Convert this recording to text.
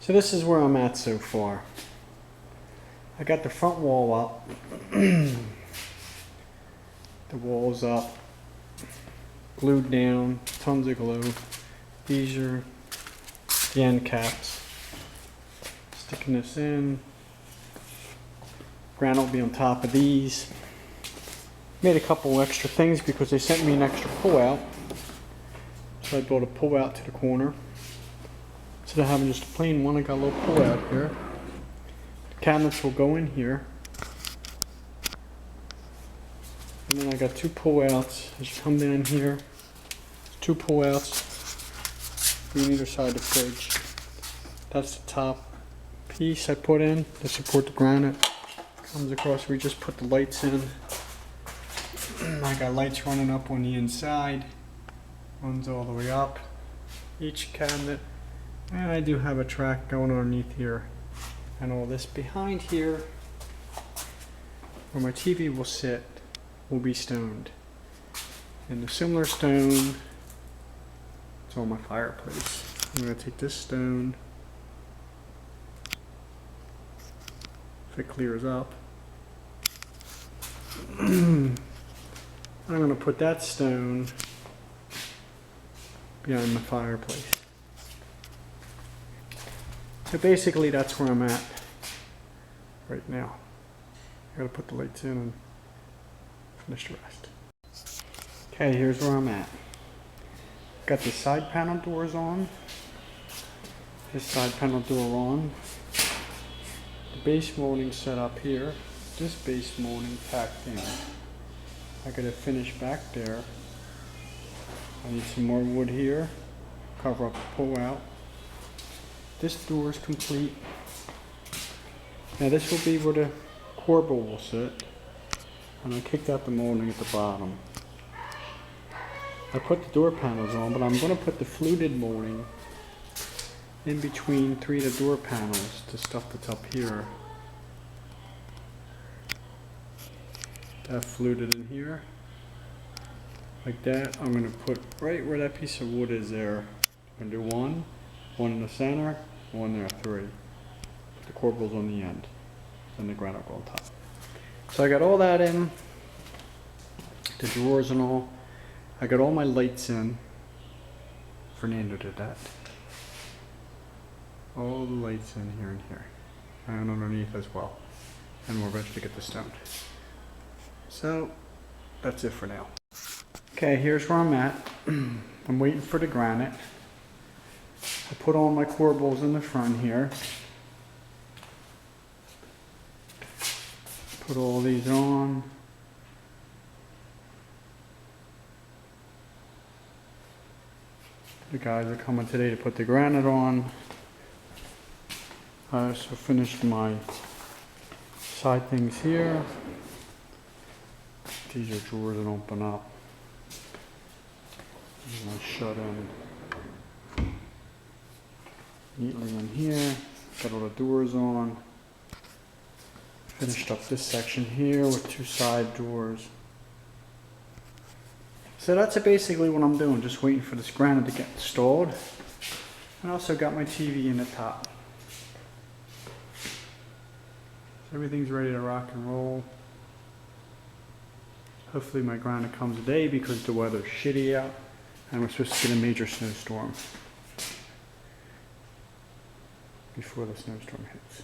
So this is where I'm at so far. I got the front wall up. The wall's up. Glued down. Tons of glue. These are the end caps. Sticking this in. Granite will be on top of these. Made a couple extra things because they sent me an extra pull out. So I built a pull out to the corner. Instead of having just a plain one, I got a little pull out here. The cabinets will go in here. And then I got two pull outs. As you come down here, two pull outs on either side of the fridge. That's the top piece I put in to support the granite. Comes across, we just put the lights in. I got lights running up on the inside. Runs all the way up. Each cabinet. And I do have a track going underneath here. And all this behind here, where my TV will sit, will be stoned. And the similar stone, it's on my fireplace. I'm going to take this stone, if it clears up. I'm going to put that stone behind my fireplace. So basically that's where I'm at right now. I gotta put the lights in and finish the rest. Okay, here's where I'm at. Got the side panel doors on. This side panel door on. The base molding set up here. This base molding packed in. I gotta finish back there. I need some more wood here. Cover up the pull out. This door is complete. Now this will be where the corbel will sit. And I kicked out the molding at the bottom. I put the door panels on, but I'm going to put the fluted molding in between three of the door panels, the stuff that's up here. That fluted in here. Like that. I'm going to put right where that piece of wood is there. I'm going to do one in the center, one there, three. The corbel's on the end, and the granite on top. So I got all that in, the drawers and all. I got all my lights in. Fernando did that. All the lights in here and here, and underneath as well. And we're ready to get this stoned. So that's it for now. Okay, here's where I'm at. I'm waiting for the granite. I put all my corbels in the front here. Put all these on. The guys are coming today to put the granite on. I also finished my side things here. These are drawers that open up. And I shut in neatly in here. Got all the doors on. Finished up this section here with two side doors. So that's basically what I'm doing, just waiting for this granite to get installed. I also got my TV in the top. So everything's ready to rock and roll. Hopefully my granite comes today because the weather's shitty out and we're supposed to get a major snowstorm before the snowstorm hits.